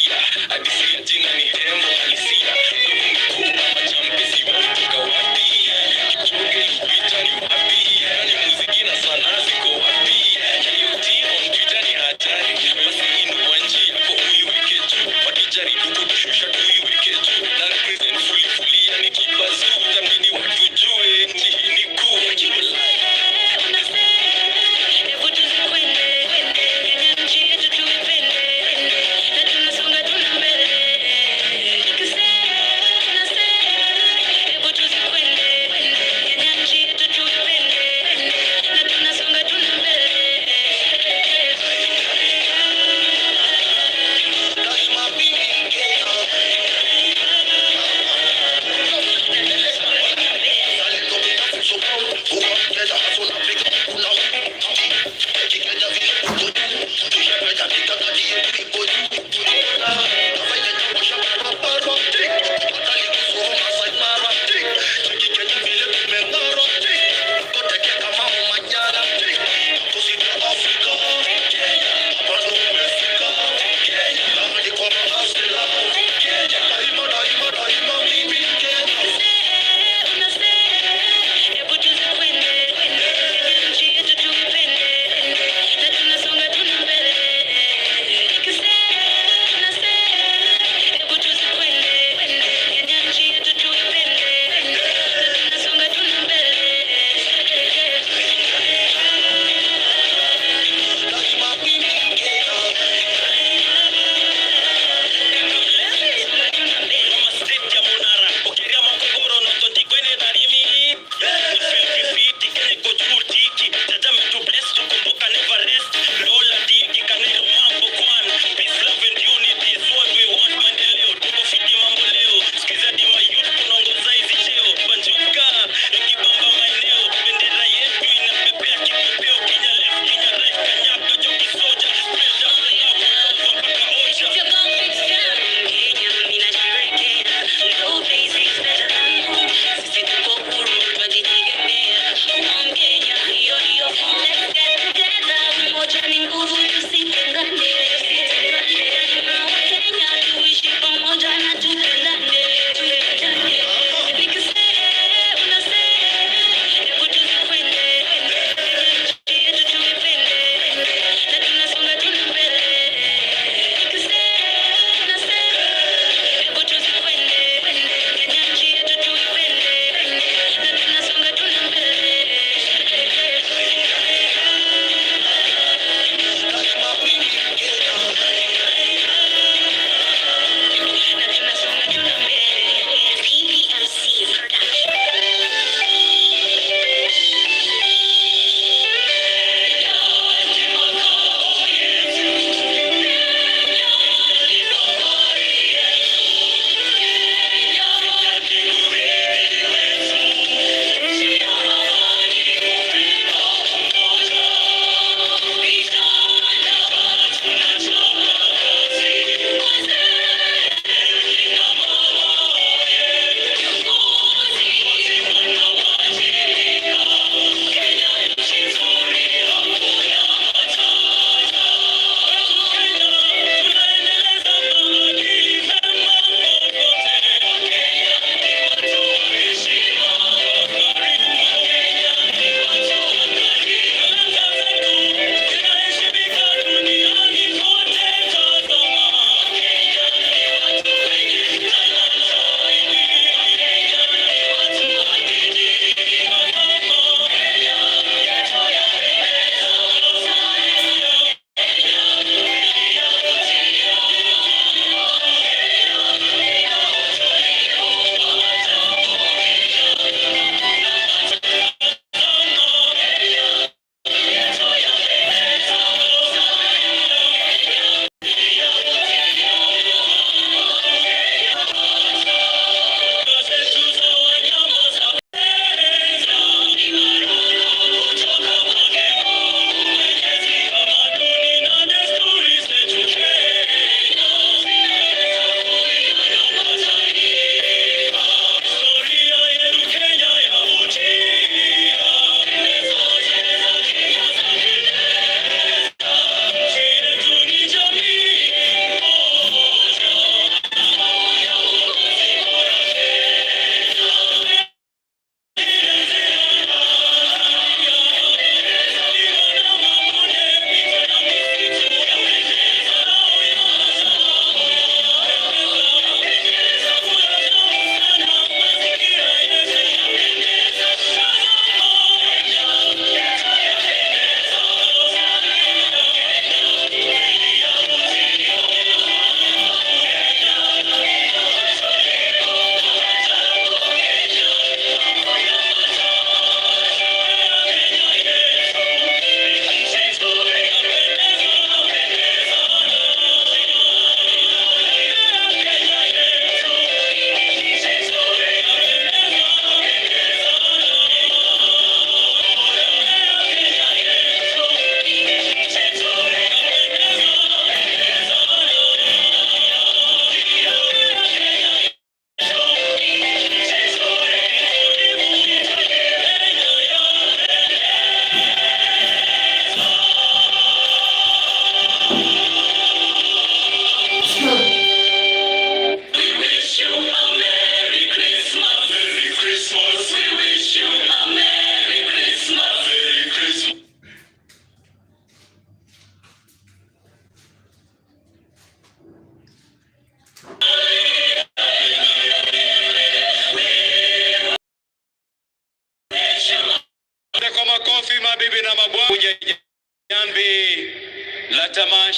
hisia. Hadisi ya jina ni tembo halisia. Ndugu mkuu ama champesi wametoka wapi? Kichoge Twitter ni wapi? Yani muziki na sanaa ziko wapi? Nyayo on Twitter ni hatari. Basi inua nchi yako uiweke juu. Wakijaribu kukushusha tuiweke juu. Na represent fully yani kibazu. Tamini watu jue nchi hii ni kuu.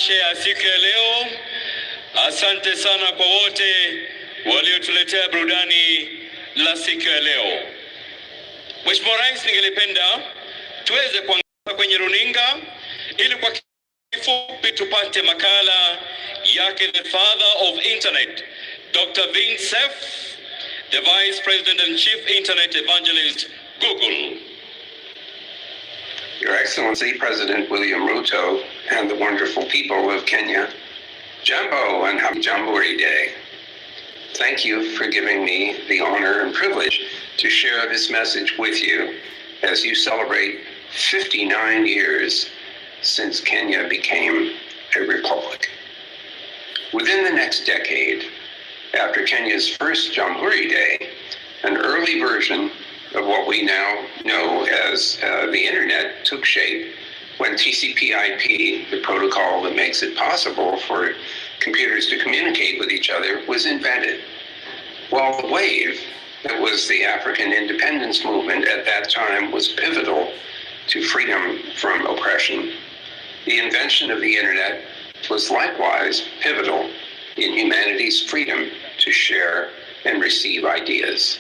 tamasha ya siku ya leo. Asante sana kwa wote waliotuletea burudani la siku ya leo. Mheshimiwa Rais, ningelipenda tuweze kuangalia kwenye runinga ili kwa kifupi tupate makala yake the father of internet, Dr. Vint Cerf, the Vice President and Chief Internet Evangelist, Google. Your Excellency, President William Ruto, and the wonderful people of Kenya, Jambo and happy Jamuhuri Day. Thank you for giving me the honor and privilege to share this message with you as you celebrate 59 years since Kenya became a republic. Within the next decade, after Kenya's first Jamuhuri Day, an early version of what we now know as the internet took shape when TCP/IP, the protocol that makes it possible for computers to communicate with each other, was invented. While the wave that was the African independence movement at that time was pivotal to freedom from oppression, the invention of the internet was likewise pivotal in humanity's freedom to share and receive ideas.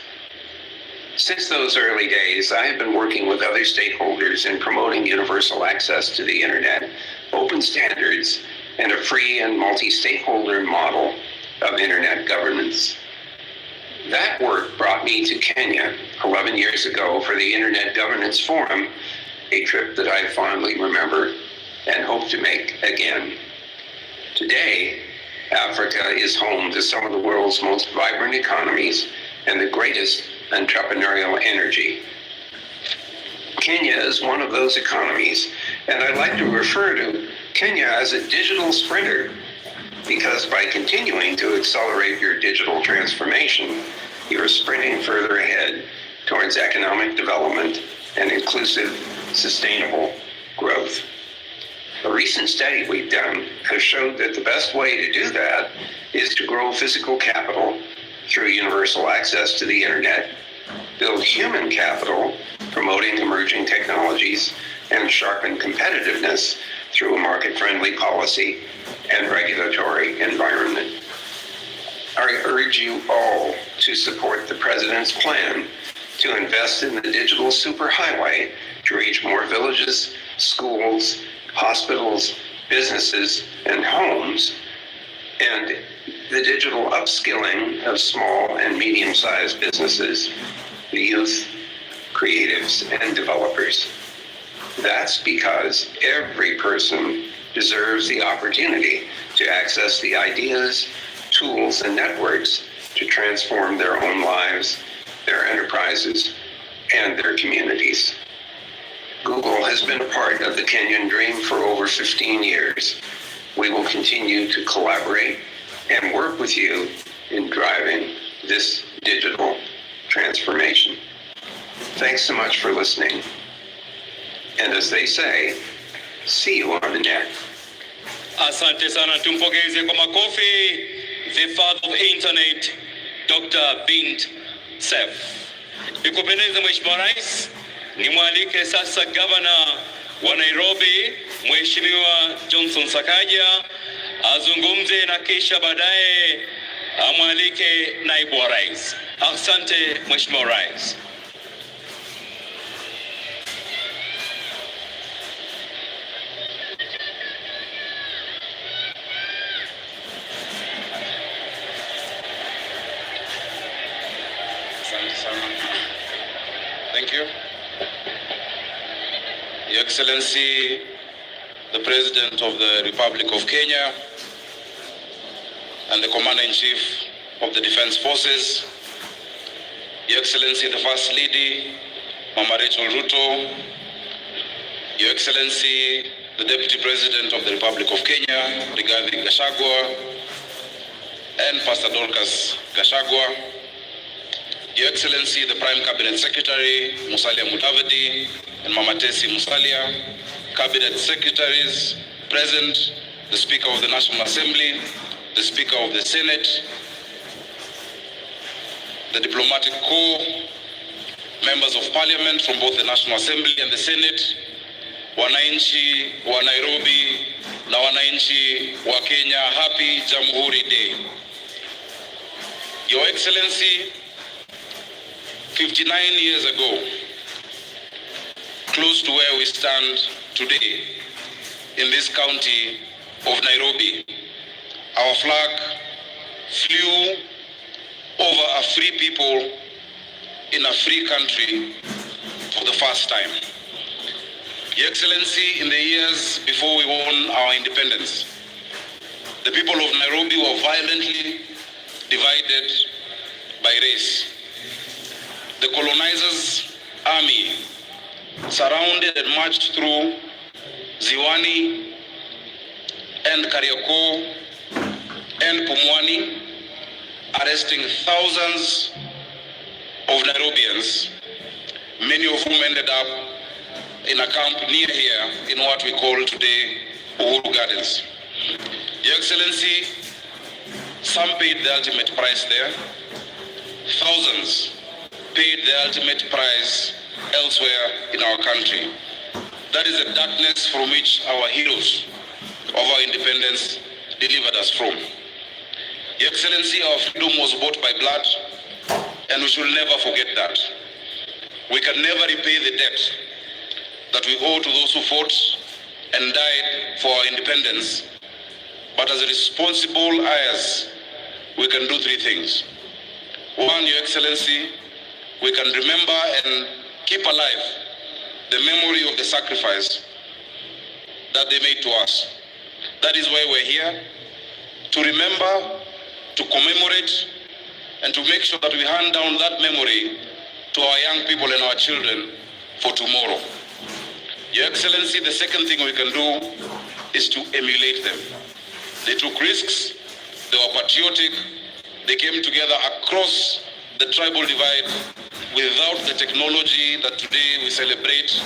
Since those early days, I have been working with other stakeholders in promoting universal access to the internet, open standards, and a free and multi-stakeholder model of internet governance. That work brought me to Kenya 11 years ago for the Internet Governance Forum, a trip that I fondly remember and hope to make again. Today, Africa is home to some of the world's most vibrant economies and the greatest entrepreneurial energy. Kenya is one of those economies, and I like to refer to Kenya as a digital sprinter, because by continuing to accelerate your digital transformation, you are sprinting further ahead towards economic development and inclusive, sustainable growth. A recent study we've done has showed that the best way to do that is to grow physical capital through universal access to the internet, build human capital, promoting emerging technologies, and sharpen competitiveness through a market-friendly policy and regulatory environment. I urge you all to support the President's plan to invest in the digital superhighway to reach more villages, schools, hospitals, businesses, and homes, and the digital upskilling of small and medium-sized businesses, the youth, creatives, and developers. That's because every person deserves the opportunity to access the ideas, tools, and networks to transform their own lives, their enterprises, and their communities. Google has been a part of the Kenyan dream for over 15 years. We will continue to collaborate and work with you in driving this digital transformation. Thanks so much for listening. And as they say, see you on the net. Asante sana, tumpongeze kwa makofi the father of internet, Dr. Vint Cerf. Ikupendeze Mheshimiwa Rais, nimwalike sasa Gavana wa Nairobi, Mheshimiwa Johnson Sakaja, azungumze na kisha baadaye amwalike naibu wa rais. Asante Mheshimiwa Rais. Thank you. Your Excellency, the President of the Republic of Kenya and the Commander-in-Chief of the Defense Forces, Your Excellency, the First Lady, Mama Rachel Ruto, Your Excellency, the Deputy President of the Republic of Kenya, Rigathi Gachagua, and Pastor Dorcas Gachagua, Your Excellency, the Prime Cabinet Secretary, Musalia Mudavadi, and Mama Tesi Musalia, Cabinet Secretaries present, the Speaker of the National Assembly, the Speaker of the Senate, the Diplomatic Corps, members of Parliament from both the National Assembly and the Senate, wananchi wa Nairobi na wananchi wa Kenya, happy Jamuhuri Day. Your Excellency, 59 years ago, close to where we stand today in this county of Nairobi, our flag flew over a free people in a free country for the first time. Your Excellency, in the years before we won our independence, the people of Nairobi were violently divided by race. The colonizers' army surrounded and marched through Ziwani and Kariakoo and Pumwani, arresting thousands of Nairobians, many of whom ended up in a camp near here in what we call today Uhuru Gardens. Your Excellency, some paid the ultimate price there. Thousands paid the ultimate price elsewhere in our country. That is the darkness from which our heroes of our independence delivered us from. Your Excellency, our freedom was bought by blood, and we should never forget that. We can never repay the debt that we owe to those who fought and died for our independence. But as responsible heirs, we can do three things. One, Your Excellency, we can remember and keep alive the memory of the sacrifice that they made to us. That is why we're here, to remember, to commemorate, and to make sure that we hand down that memory to our young people and our children for tomorrow. Your Excellency, the second thing we can do is to emulate them. They took risks, they were patriotic, they came together across the tribal divide without the technology that today we celebrate,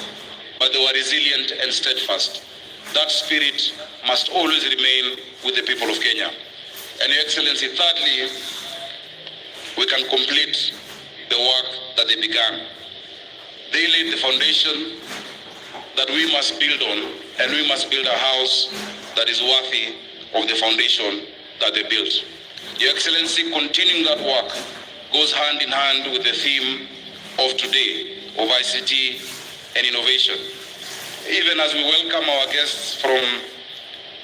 but they were resilient and steadfast. That spirit must always remain with the people of Kenya. And Your Excellency, thirdly, we can complete the work that they began. They laid the foundation that we must build on, and we must build a house that is worthy of the foundation that they built. Your Excellency, continuing that work goes hand in hand with the theme of today, of ICT and innovation. Even as we welcome our guests from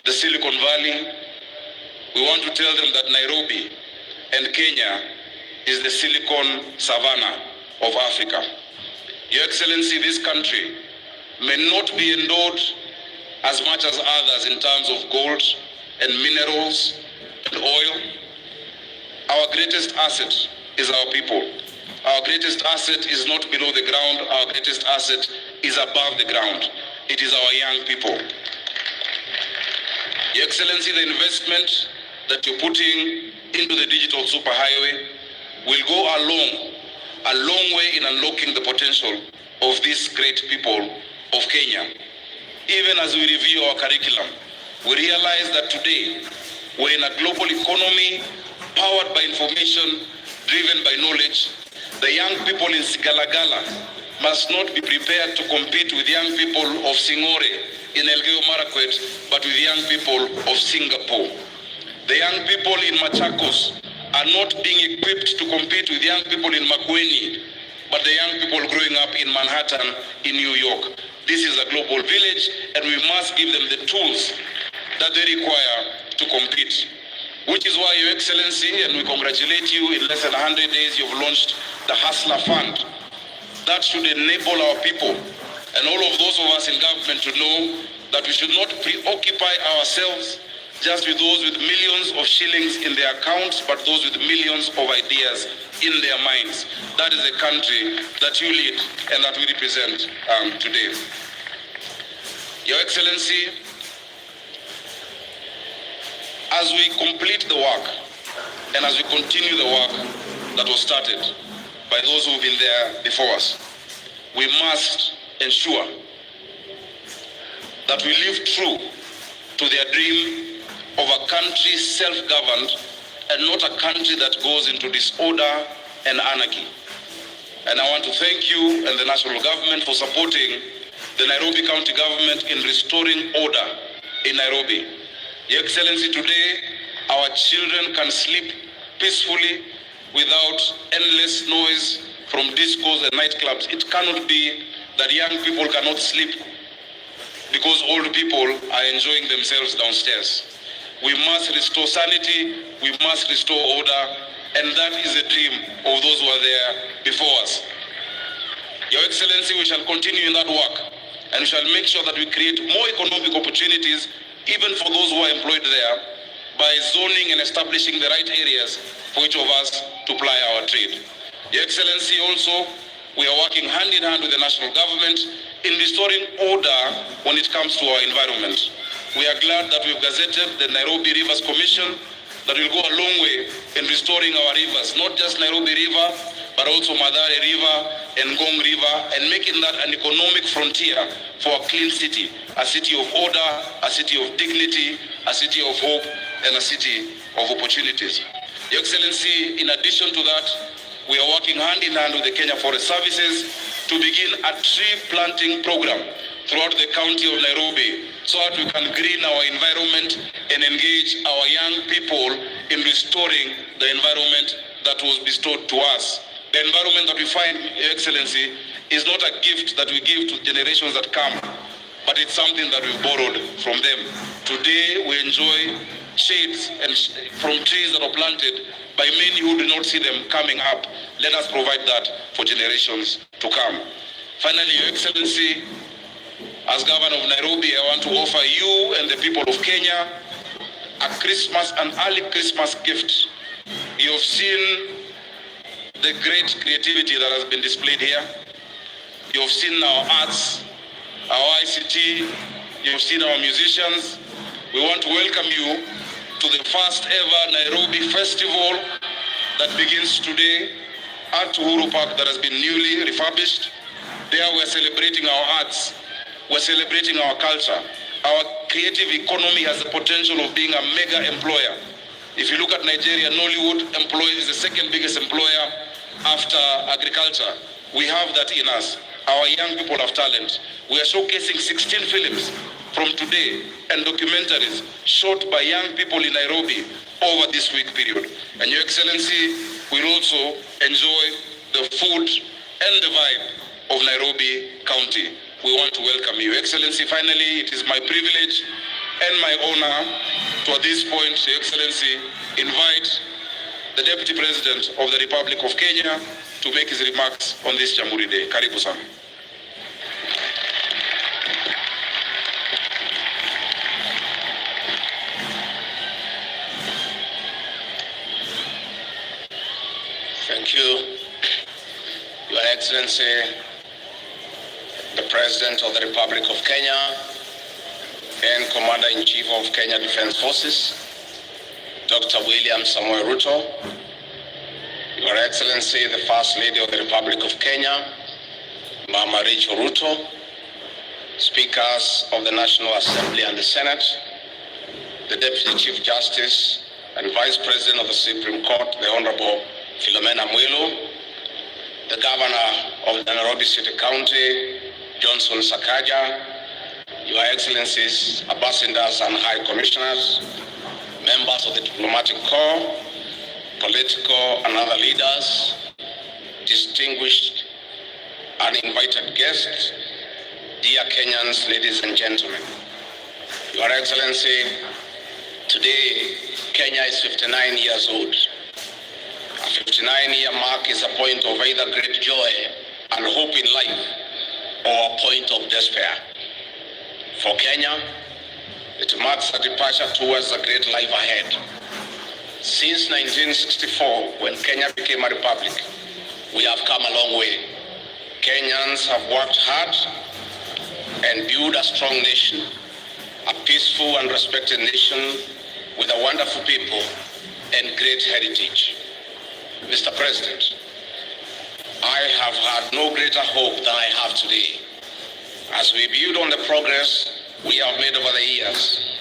the Silicon Valley, we want to tell them that Nairobi and Kenya is the Silicon Savannah of Africa. Your Excellency, this country may not be endowed as much as others in terms of gold and minerals and oil. Our greatest asset is our people. Our greatest asset is not below the ground. Our greatest asset is above the ground. It is our young people. Your Excellency, the investment that you're putting into the digital superhighway will go a long way in unlocking the potential of these great people of Kenya. Even as we review our curriculum, we realize that today we're in a global economy powered by information, driven by knowledge. The young people in Sigalagala must not be prepared to compete with young people of Singore in Elgeyo Marakwet, but with young people of Singapore. The young people in Machakos are not being equipped to compete with young people in Makueni, but the young people growing up in Manhattan, in New York. This is a global village, and we must give them the tools that they require to compete. Which is why, Your Excellency, and we congratulate you, in less than 100 days you've launched the Hustler Fund. That should enable our people and all of those of us in government to know that we should not preoccupy ourselves just with those with millions of shillings in their accounts, but those with millions of ideas in their minds. That is the country that you lead and that we represent today. Your Excellency, as we complete the work and as we continue the work that was started by those who've been there before us, we must ensure that we live true to their dream of a country self-governed and not a country that goes into disorder and anarchy. And I want to thank you and the national government for supporting the Nairobi County government in restoring order in Nairobi. Your Excellency, today our children can sleep peacefully without endless noise from discos and nightclubs. It cannot be that young people cannot sleep because old people are enjoying themselves downstairs. We must restore sanity, we must restore order, and that is a dream of those who are there before us. Your Excellency, we shall continue in that work, and we shall make sure that we create more economic opportunities even for those who are employed there by zoning and establishing the right areas for each of us to ply our trade. Your Excellency, also, we are working hand in hand with the national government in restoring order when it comes to our environment. We are glad that we've gazetted the Nairobi Rivers Commission that will go a long way in restoring our rivers, not just Nairobi River, but also Madare River and Ngong River, and making that an economic frontier for a clean city, a city of order, a city of dignity, a city of hope, and a city of opportunities. Your Excellency, in addition to that, we are working hand in hand with the Kenya Forest Services to begin a tree planting program throughout the county of Nairobi so that we can green our environment and engage our young people in restoring the environment that was bestowed to us. The environment that we find, Your Excellency, is not a gift that we give to generations that come, but it's something that we've borrowed from them. Today we enjoy shades from trees that are planted by many who do not see them coming up. Let us provide that for generations to come. Finally, Your Excellency, as Governor of Nairobi, I want to offer you and the people of Kenya an early Christmas gift. You have seen the great creativity that has been displayed here. You have seen our arts, our ICT, you have seen our musicians. We want to welcome you to the first ever Nairobi festival that begins today at Uhuru Park that has been newly refurbished. There we're celebrating our arts, we're celebrating our culture. Our creative economy has the potential of being a mega employer. If you look at Nigeria, Nollywood is the second biggest employer after agriculture. We have that in us. Our young people have talent. We are showcasing 16 films from today and documentaries shot by young people in Nairobi over this week period. And Your Excellency will also enjoy the food and the vibe of Nairobi County. We want to welcome you. Your Excellency, finally, it is my privilege and my honor to, at this point, Your Excellency, invite the Deputy President of the Republic of Kenya to make his remarks on this Jamuhuri Day. Karibu sana. Thank you, Your Excellency, the President of the Republic of Kenya and Commander-in-Chief of Kenya Defense Forces, Dr. William Samoei Ruto, Your Excellency, the First Lady of the Republic of Kenya, Mama Rachel Ruto, Speakers of the National Assembly and the Senate, the Deputy Chief Justice and Vice President of the Supreme Court, the Honorable Philomena Mwilu, the Governor of the Nairobi City County, Johnson Sakaja, Your Excellencies, Ambassadors and High Commissioners, members of the Diplomatic Corps, political and other leaders, distinguished and invited guests, dear Kenyans, ladies and gentlemen. Your Excellency, today Kenya is 59 years old. A 59-year mark is a point of either great joy and hope in life or a point of despair. For Kenya, it marks a departure towards a great life ahead. Since 1964, when Kenya became a republic, we have come a long way. Kenyans have worked hard and built a strong nation, a peaceful and respected nation with a wonderful people and great heritage. Mr. President, I have had no greater hope than I have today. As we build on the progress we have made over the years,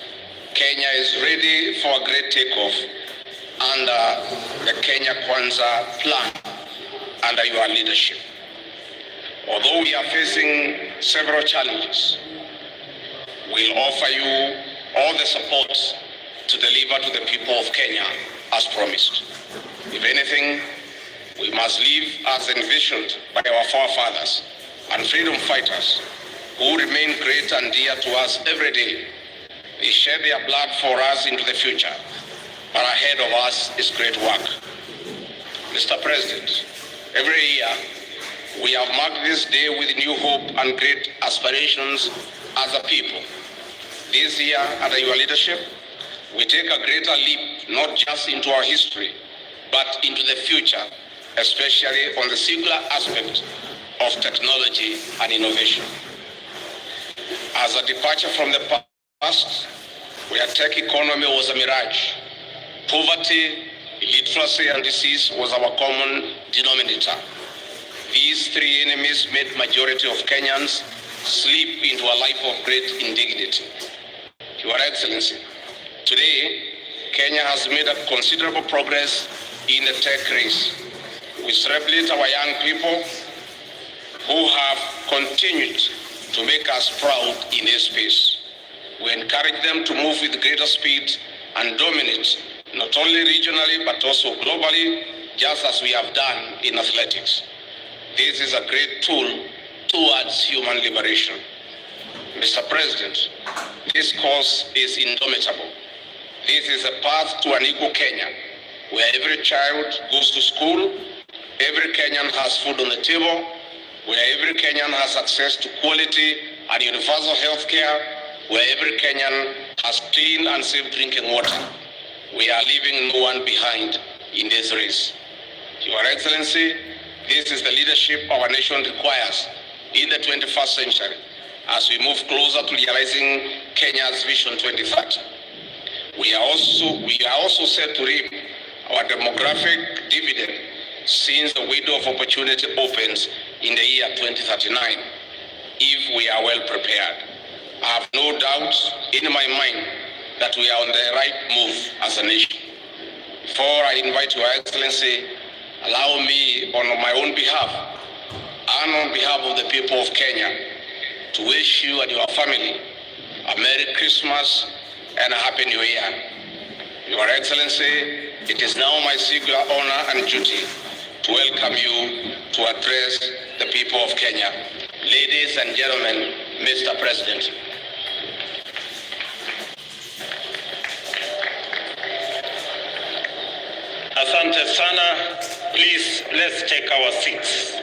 Kenya is ready for a great takeoff under the Kenya Kwanza plan under your leadership. Although we are facing several challenges, we'll offer you all the support to deliver to the people of Kenya as promised. If anything, we must live as envisioned by our forefathers and freedom fighters who remain great and dear to us every day. They shed their blood for us into the future, but ahead of us is great work. Mr. President, every year we have marked this day with new hope and great aspirations as a people. This year, under your leadership, we take a greater leap not just into our history, but into the future, especially on the singular aspect of technology and innovation. As a departure from the past, where tech economy was a mirage, poverty, illiteracy, and disease was our common denominator. These three enemies made majority of Kenyans slip into a life of great indignity. Your Excellency, today, Kenya has made a considerable progress in the tech race. We celebrate our young people who have continued to make us proud in this space. We encourage them to move with greater speed and dominate, not only regionally but also globally, just as we have done in athletics. This is a great tool towards human liberation. Mr. President, this cause is indomitable. This is a path to an equal Kenya, where every child goes to school, every Kenyan has food on the table, where every Kenyan has access to quality and universal health care, where every Kenyan has clean and safe drinking water. We are leaving no one behind in this race. Your Excellency, this is the leadership our nation requires in the 21st century as we move closer to realizing Kenya's Vision 2030. We are also set to reap our demographic dividend since the window of opportunity opens in the year 2039, if we are well prepared. I have no doubt in my mind that we are on the right move as a nation. Before I invite Your Excellency, allow me on my own behalf and on behalf of the people of Kenya to wish you and your family a Merry Christmas and a Happy New Year. Your Excellency, it is now my singular honor and duty to welcome you to address the people of Kenya. Ladies and gentlemen, Mr. President. Asante sana. Please, let's take our seats.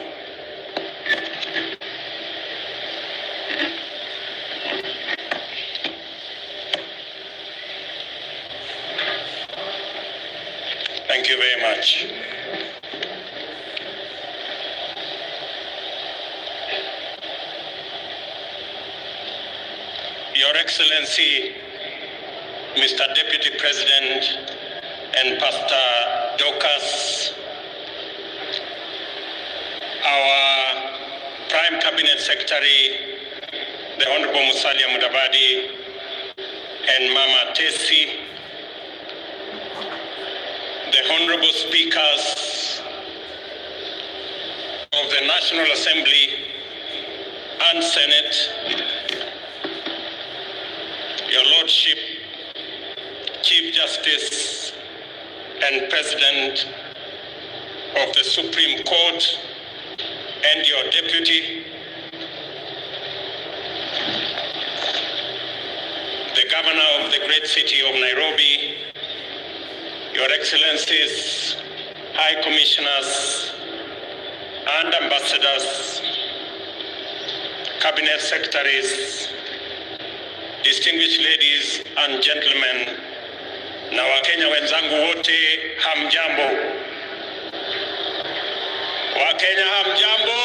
Thank you very much. Your Excellency, Mr. Deputy President and Pastor Dorcas, our Prime Cabinet Secretary, the Honorable Musalia Mudavadi, and Mama Tesi, the Honorable Speakers of the National Assembly and Senate, Your Lordship, Chief Justice and President of the Supreme Court, and your Deputy, the Governor of the great city of Nairobi, Your Excellencies, High Commissioners and Ambassadors, Cabinet Secretaries, distinguished ladies and gentlemen, na Wakenya wenzangu wote, hamjambo. Wakenya hamjambo.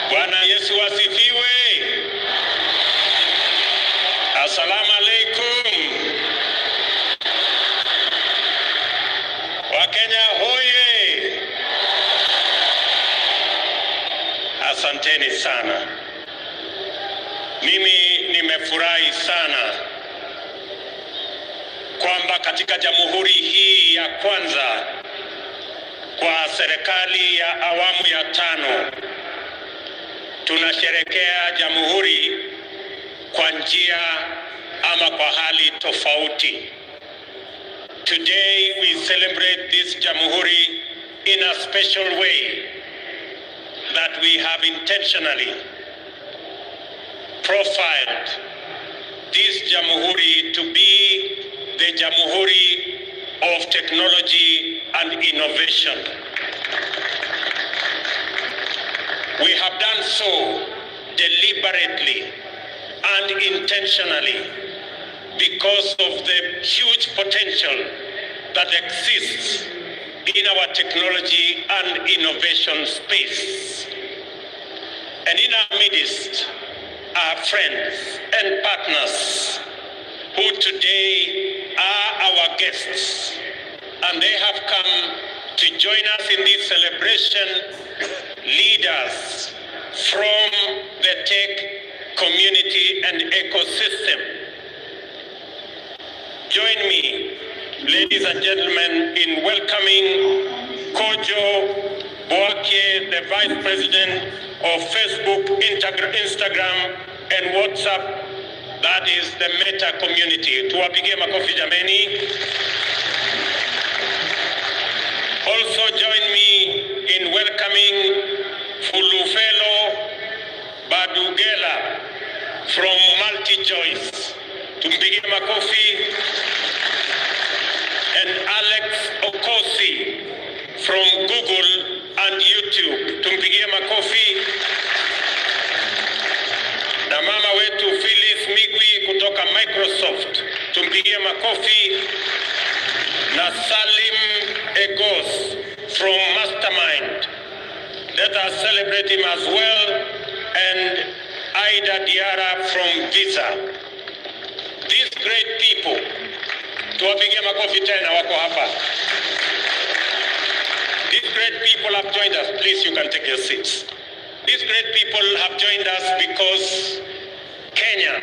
Bwana Yesu asifiwe. Assalamu alaikum. Wakenya hoye. Asanteni sana. Mimi nimefurahi sana kwamba katika jamhuri hii ya kwanza kwa serikali ya awamu ya 5 tunasherekea jamhuri kwa njia ama kwa hali tofauti. Today we celebrate this Jamuhuri in a special way that we have intentionally profiled this Jamuhuri to be the Jamuhuri of technology and innovation. We have done so deliberately and intentionally because of the huge potential that exists in our technology and innovation space. And in our midst are friends and partners who today are our guests, and they have come to join us in this celebration, leaders from the tech community and ecosystem. Join me, ladies and gentlemen, in welcoming Kojo Boakye, the Vice President of Facebook, Instagram, and WhatsApp, that is the Meta community. Tuwapigie makofi jameni. Also join me in welcoming Fulufelo Badugela from MultiChoice. Tumpigie makofi. And Alex Okosi from Google and YouTube. Tumpigie makofi. Na mama wetu Phyllis Migwi kutoka Microsoft. Tumpigie makofi. Na Salim Egos from Mastermind. Let us celebrate him as well. And Aida Diara from Visa. These great people, tuwapigie makofi tena, wako hapa. These great people have joined us. Please, you can take your seats. These great people have joined us because Kenya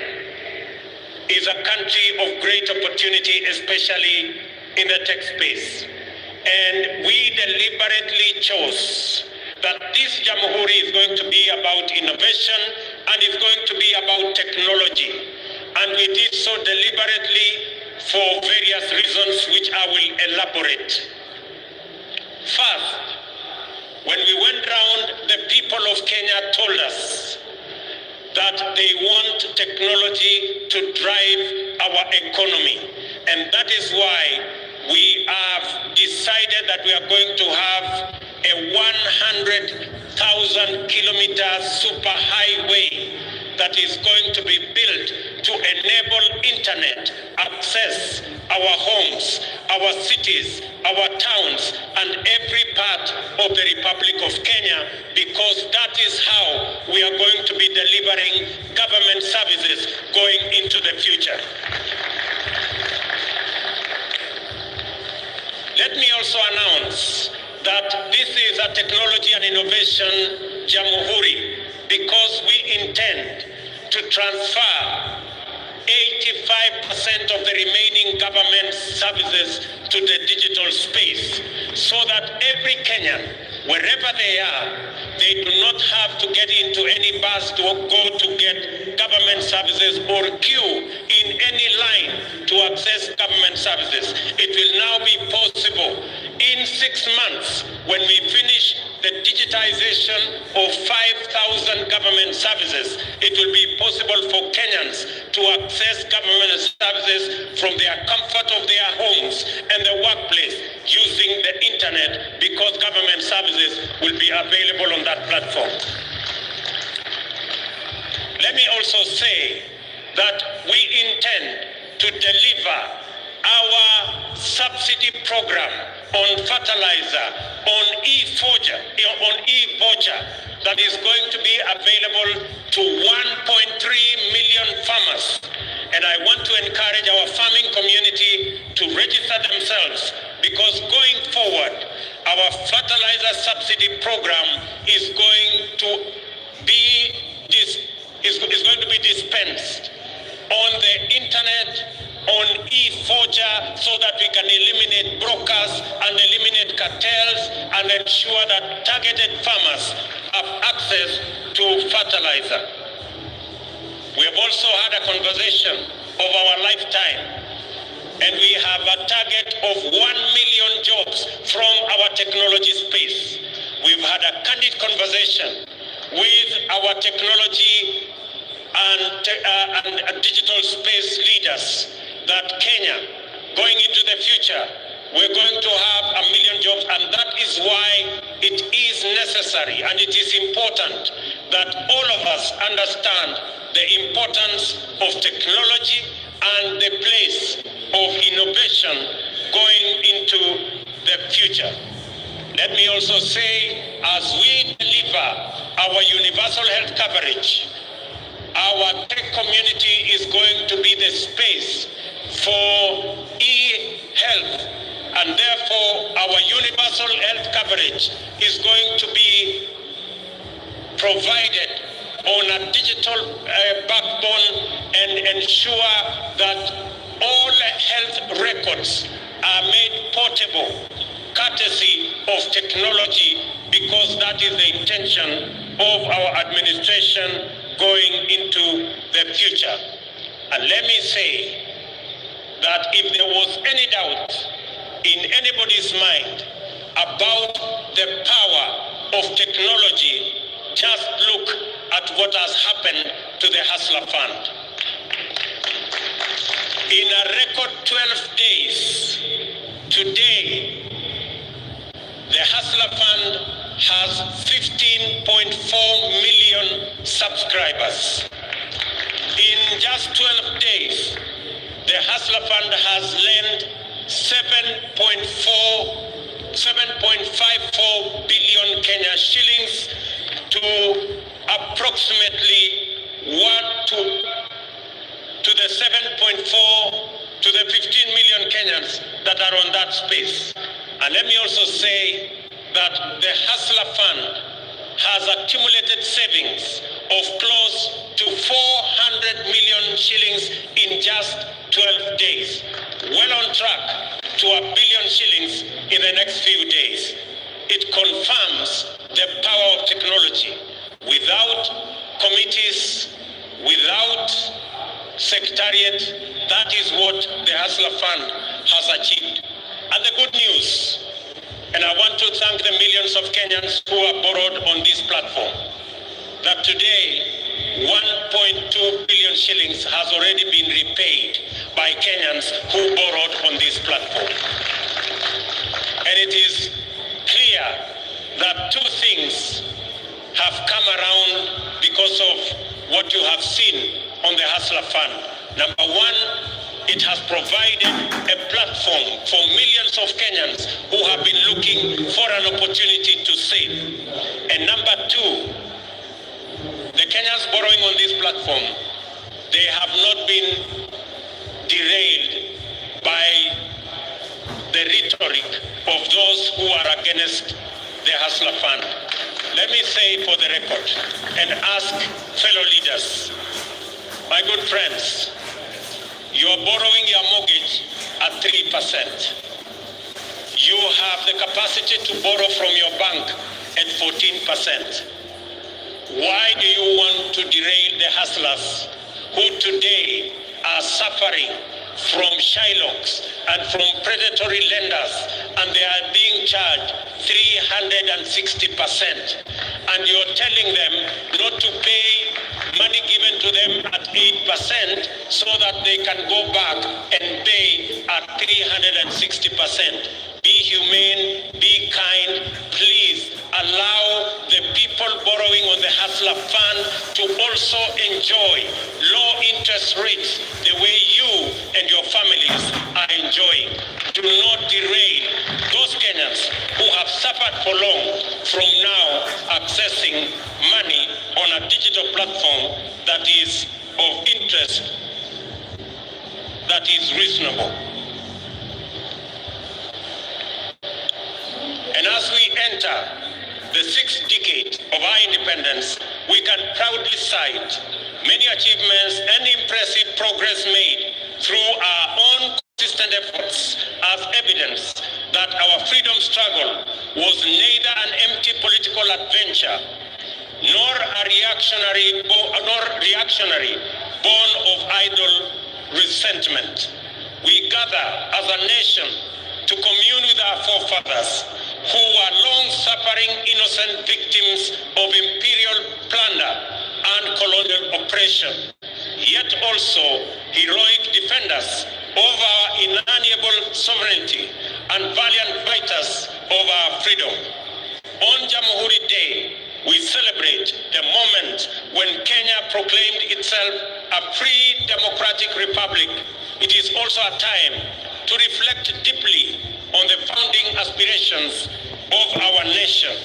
is a country of great opportunity, especially in the tech space. And we deliberately chose that this Jamuhuri is going to be about innovation and is going to be about technology. And we did so deliberately for various reasons which I will elaborate. First, when we went round, the people of Kenya told us that they want technology to drive our economy. And that is why we have decided that we are going to have a 100,000 kilometer super highway that is going to be built to enable internet access our homes, our cities, our towns, and every part of the Republic of Kenya, because that is how we are going to be delivering government services going into the future. Let me also announce that this is a technology and innovation Jamuhuri, because we intend to transfer 85% of the remaining government services to the digital space, so that every Kenyan, wherever they are, they do not have to get into any bus to go to get government services or queue in any line to access government services. It will now be possible in 6 months, when we finish the digitization of 5,000 government services, it will be possible for Kenyans to access government services from their comfort of their homes and the workplace using the internet, because government services will be available on that platform. Let me also say that we intend to deliver our subsidy program on fertilizer, on e-voucher that is going to be available to 1.3 million farmers. And I want to encourage our farming community to register themselves, because going forward, our fertilizer subsidy program is going to be dispensed on the internet, on e-voucher, so that we can eliminate brokers and eliminate cartels and ensure that targeted farmers have access to fertilizer. We have also had a conversation of our lifetime, and we have a target of 1 million jobs from our technology space. We've had a candid conversation with our technology and digital space leaders that Kenya, going into the future, we're going to have 1 million jobs, and that is why it is necessary and it is important that all of us understand the importance of technology and the place of innovation going into the future. Let me also say, as we deliver our universal health coverage, our tech community is going to be the space for e-health, and therefore our universal health coverage is going to be provided on a digital backbone and ensure that all health records are made portable, courtesy of technology, because that is the intention of our administration going into the future. And let me say that if there was any doubt in anybody's mind about the power of technology, just look at what has happened to the Hustler Fund. In a record 12 days, today, the Hustler Fund has 15.4 million subscribers. In just 12 days, the Hustler Fund has lent 7.54 billion Kenya shillings to approximately to the 15 million Kenyans that are on that space. And let me also say that the Hustler Fund has accumulated savings of close to 400 million shillings in just 12 days. Well on track to 1 billion shillings in the next few days. It confirms the power of technology. Without committees, without secretariat, that is what the Hustler Fund has achieved. And the good news, and I want to thank the millions of Kenyans who have borrowed on this platform, that today 1.2 billion shillings has already been repaid by Kenyans who borrowed on this platform. And it is clear that two things have come around because of what you have seen on the Hustler Fund. Number one, it has provided a platform for millions of Kenyans who have been looking for an opportunity to save. And number two, the Kenyans borrowing on this platform, they have not been derailed by the rhetoric of those who are against the Hustler Fund. Let me say for the record and ask fellow leaders, my good friends, you are borrowing your mortgage at 3%. You have the capacity to borrow from your bank at 14%. Why do you want to derail the hustlers who today are suffering from Shylocks and from predatory lenders, and they are being charged 360%? And you're telling them not to pay money given to them at 8% so that they can go back and pay at 360%. Be humane, be kind, please allow the people borrowing on the Hustler Fund to also enjoy low interest rates the way you and your families are enjoying. Do not derail those Kenyans who have suffered for long from now accessing money on a digital platform that is of interest, that is reasonable. And as we enter the 6th decade of our independence, we can proudly cite many achievements and impressive progress made through our own consistent efforts as evidence that our freedom struggle was neither an empty political adventure nor reactionary born of idle resentment. We gather as a nation to commune with our forefathers who were long-suffering innocent victims of imperial plunder and colonial oppression, yet also heroic defenders of our inalienable sovereignty and valiant fighters of our freedom. On Jamuhuri Day, we celebrate the moment when Kenya proclaimed itself a free democratic republic. It is also a time to reflect deeply on the founding aspirations of our nation.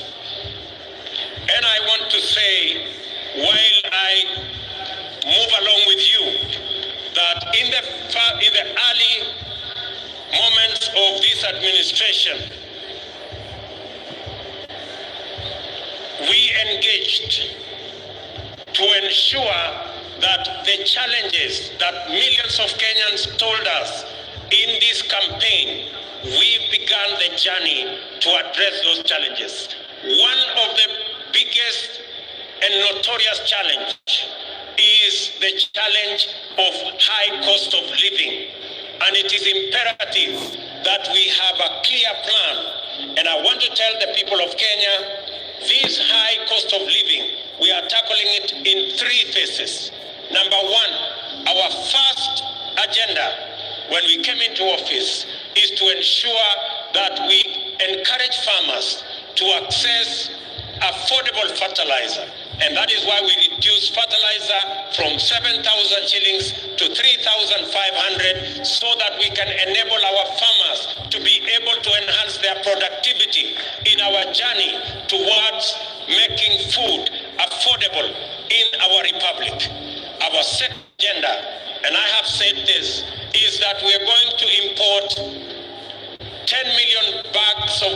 And I want to say, while I move along with you, that in the early moments of this administration, we engaged to ensure that the challenges that millions of Kenyans told us in this campaign, we began the journey to address those challenges. One of the biggest and notorious challenge is the challenge of high cost of living. And it is imperative that we have a clear plan. And I want to tell the people of Kenya, this high cost of living, we are tackling it in 3 phases. Number 1, our first agenda when we came into office is to ensure that we encourage farmers to access affordable fertilizer. And that is why we reduced fertilizer from 7,000 shillings to 3,500 so that we can enable our farmers to be able to enhance their productivity in our journey towards making food affordable in our republic. Our second agenda, and I have said this, is that we are going to import 10 million bags of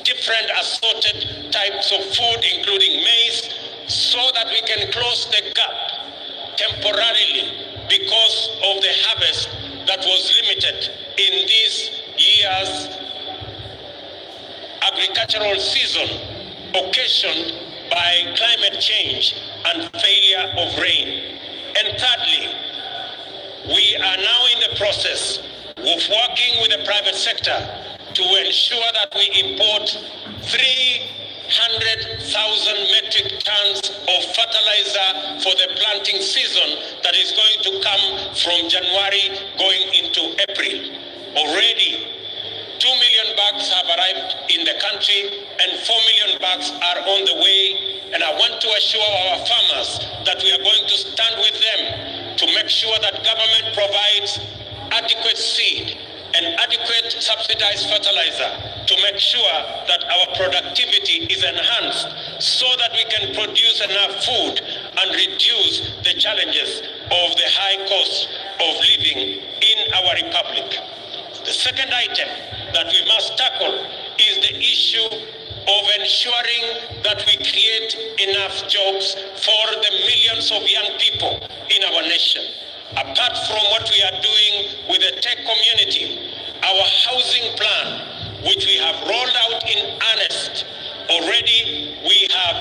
different assorted types of food, including maize, so that we can close the gap temporarily because of the harvest that was limited in this year's agricultural season, occasioned by climate change and failure of rain. And thirdly, we are now in the process of working with the private sector to ensure that we import 300,000 metric tons of fertilizer for the planting season that is going to come from January going into April. Already, 2 million bags have arrived in the country and 4 million bags are on the way. And I want to assure our farmers that we are going to stand with them to make sure that government provides adequate seed and adequate subsidized fertilizer to make sure that our productivity is enhanced so that we can produce enough food and reduce the challenges of the high cost of living in our republic. The second item that we must tackle is the issue of ensuring that we create enough jobs for the millions of young people in our nation. Apart from what we are doing with the tech community, our housing plan, which we have rolled out in earnest, already we have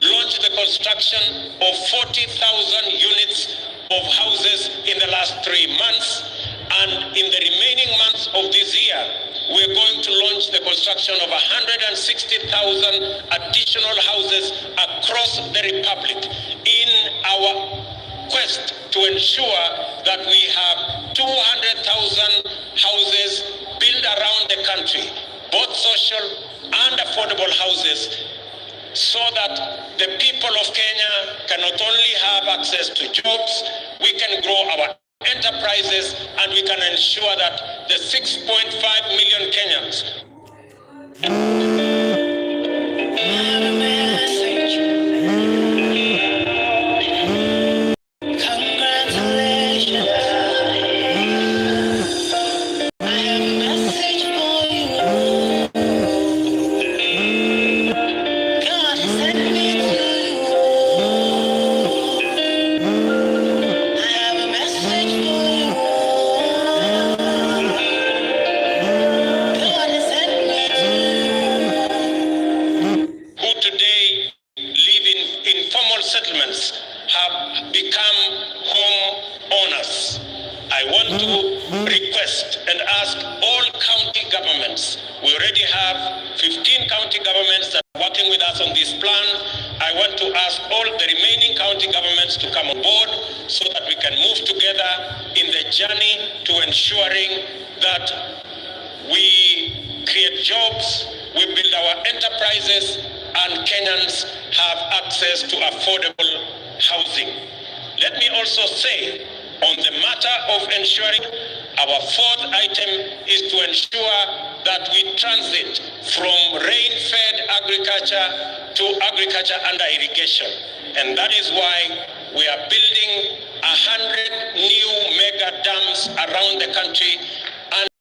launched the construction of 40,000 units of houses in the last 3 months. And in the remaining months of this year, we're going to launch the construction of 160,000 additional houses across the republic in our quest to ensure that we have 200,000 houses built around the country, both social and affordable houses, so that the people of Kenya can not only have access to jobs, we can grow our enterprises, and we can ensure that the 6.5 million Kenyans request and ask all county governments. We already have 15 county governments that are working with us on this plan. I want to ask all the remaining county governments to come on board so that we can move together in the journey to ensuring that we create jobs, we build our enterprises, and Kenyans have access to affordable housing. Let me also say, on the matter of ensuring, our fourth item is to ensure that we transit from rain-fed agriculture to agriculture under irrigation. And that is why we are building 100 new mega dams around the country